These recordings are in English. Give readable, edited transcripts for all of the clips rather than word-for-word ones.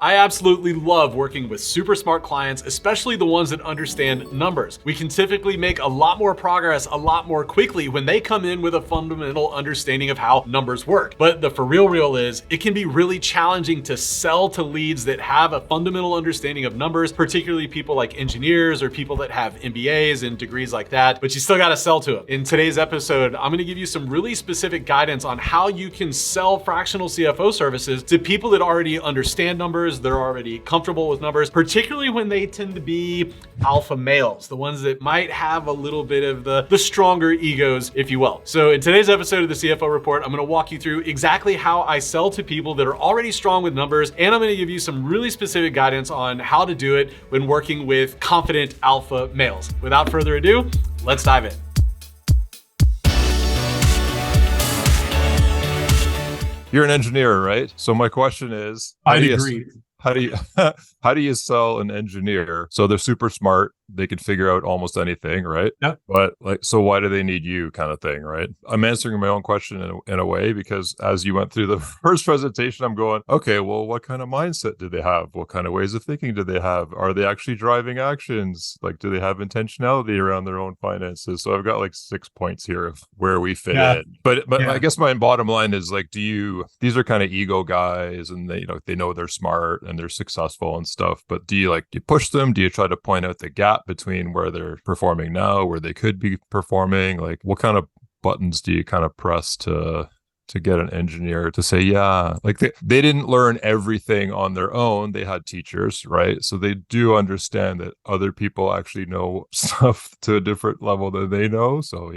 I absolutely love working with super smart clients, especially the ones that understand numbers. We can typically make a lot more progress a lot more quickly when they come in with a fundamental understanding of how numbers work. But the for real is, it can be really challenging to sell to leads that have a fundamental understanding of numbers, particularly people like engineers or people that have MBAs and degrees like that, but you still got to sell to them. In today's episode, I'm going to give you some really specific guidance on how you can sell fractional CFO services to people that already understand numbers, they're already comfortable with numbers, particularly when they tend to be alpha males, the ones that might have a little bit of the stronger egos, if you will. So in today's episode of the CFO Report, I'm going to walk you through exactly how I sell to people that are already strong with numbers, and I'm going to give you some really specific guidance on how to do it when working with confident alpha males. Without further ado, let's dive in. You're an engineer, right? So my question is, how do you sell an engineer? So they're super smart, they can figure out almost anything, right? Yep. But so why do they need you, kind of thing, right? I'm answering my own question in a way, because as you went through the first presentation, I'm going, okay, well, what kind of mindset do they have? What kind of ways of thinking do they have? Are they actually driving actions? Like, do they have intentionality around their own finances? So I've got like 6 points here of where we fit in. But I guess my bottom line is, like, these are kind of ego guys, and they know they're smart and they're successful and stuff, but do you push them? Do you try to point out the gap between where they're performing now, where they could be performing? Like, what kind of buttons do you kind of press to get an engineer to say, yeah, like they didn't learn everything on their own. They had teachers, right? So they do understand that other people actually know stuff to a different level than they know. So,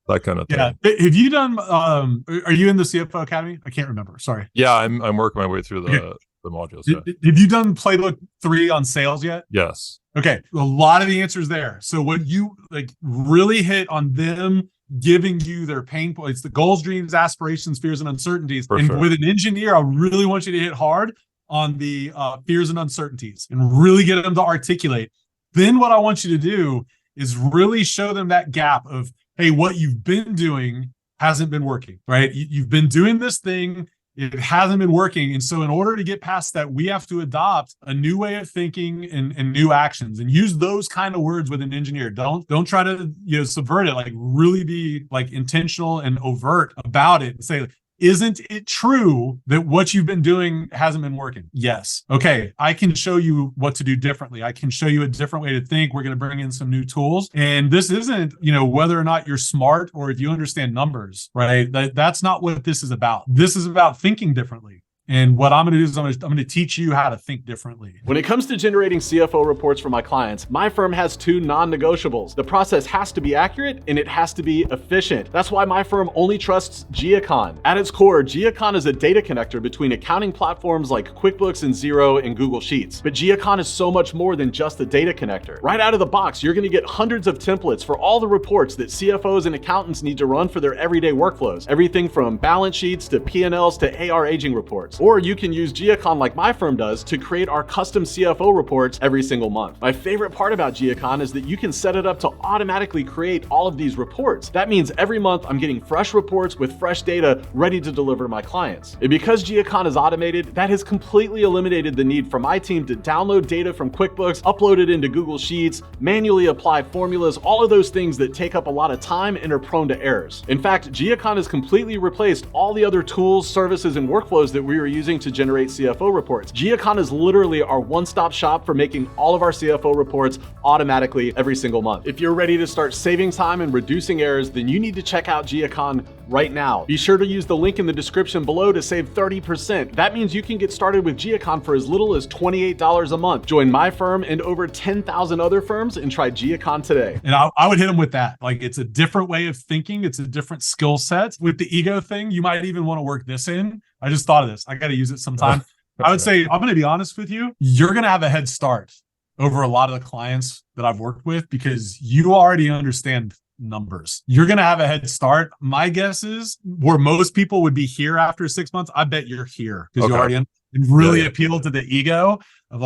that kind of thing. Yeah. Have you done, are you in the CFO Academy? I can't remember. Sorry. Yeah, I'm working my way through the modules. Yeah. Have you done Playbook 3 on sales yet? Yes. Okay. A lot of the answers there. So when you really hit on them giving you their pain points, the goals, dreams, aspirations, fears, and uncertainties. Sure. With an engineer, I really want you to hit hard on the fears and uncertainties and really get them to articulate. Then what I want you to do is really show them that gap of, hey, what you've been doing hasn't been working, right? You've been doing this thing, it hasn't been working. And so in order to get past that, we have to adopt a new way of thinking and new actions, and use those kind of words with an engineer. Don't try to subvert it. Like, really be intentional and overt about it and say, isn't it true that what you've been doing hasn't been working? Yes. Okay, I can show you what to do differently. I can show you a different way to think. We're going to bring in some new tools. And this isn't, whether or not you're smart or if you understand numbers, right? That's not what this is about. This is about thinking differently. And what I'm going to do is I'm going to teach you how to think differently. When it comes to generating CFO reports for my clients, my firm has 2 non-negotiables. The process has to be accurate and it has to be efficient. That's why my firm only trusts Geocon. At its core, Geocon is a data connector between accounting platforms like QuickBooks and Xero and Google Sheets. But Geocon is so much more than just a data connector. Right out of the box, you're going to get hundreds of templates for all the reports that CFOs and accountants need to run for their everyday workflows. Everything from balance sheets to P&Ls to AR aging reports. Or you can use Geocon like my firm does to create our custom CFO reports every single month. My favorite part about Geocon is that you can set it up to automatically create all of these reports. That means every month I'm getting fresh reports with fresh data ready to deliver to my clients. And because Geocon is automated, that has completely eliminated the need for my team to download data from QuickBooks, upload it into Google Sheets, manually apply formulas, all of those things that take up a lot of time and are prone to errors. In fact, Geocon has completely replaced all the other tools, services, and workflows that we were using to generate CFO reports. Geocon is literally our one-stop shop for making all of our CFO reports automatically every single month. If you're ready to start saving time and reducing errors, then you need to check out Geocon right now. Be sure to use the link in the description below to save 30%. That means you can get started with Geocon for as little as $28 a month. Join my firm and over 10,000 other firms and try Geocon today. And I would hit them with that. Like, it's a different way of thinking. It's a different skill set. With the ego thing, you might even want to work this in. I just thought of this. I got to use it sometime. I would say, I'm going to be honest with you. You're going to have a head start over a lot of the clients that I've worked with because you already understand numbers. You're going to have a head start. My guess is where most people would be here after 6 months, I bet you're here because you already really appeal to the ego of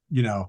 you're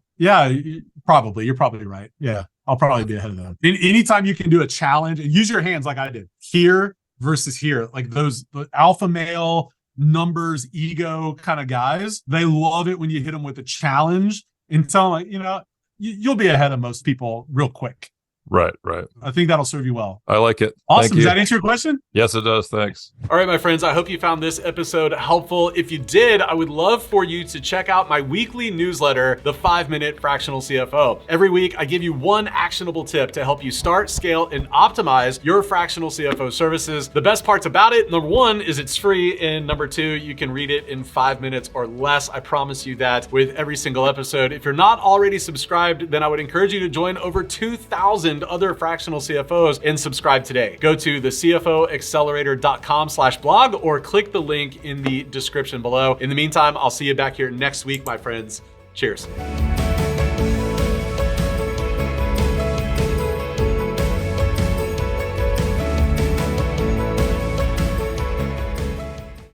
probably right. Yeah, I'll probably be ahead of them. Anytime you can do a challenge and use your hands like I did, here versus here, like the alpha male numbers, ego kind of guys, they love it when you hit them with a challenge and tell them, like, you'll be ahead of most people real quick. Right. I think that'll serve you well. I like it. Awesome. Does that answer your question? Yes, it does. Thanks. All right, my friends, I hope you found this episode helpful. If you did, I would love for you to check out my weekly newsletter, The 5-Minute Fractional CFO. Every week, I give you one actionable tip to help you start, scale, and optimize your fractional CFO services. The best parts about it, number one, is it's free, and number two, you can read it in 5 minutes or less. I promise you that with every single episode. If you're not already subscribed, then I would encourage you to join over 2,000 other fractional CFOs and subscribe today. Go to thecfoaccelerator.com/blog or click the link in the description below. In the meantime, I'll see you back here next week, my friends. Cheers.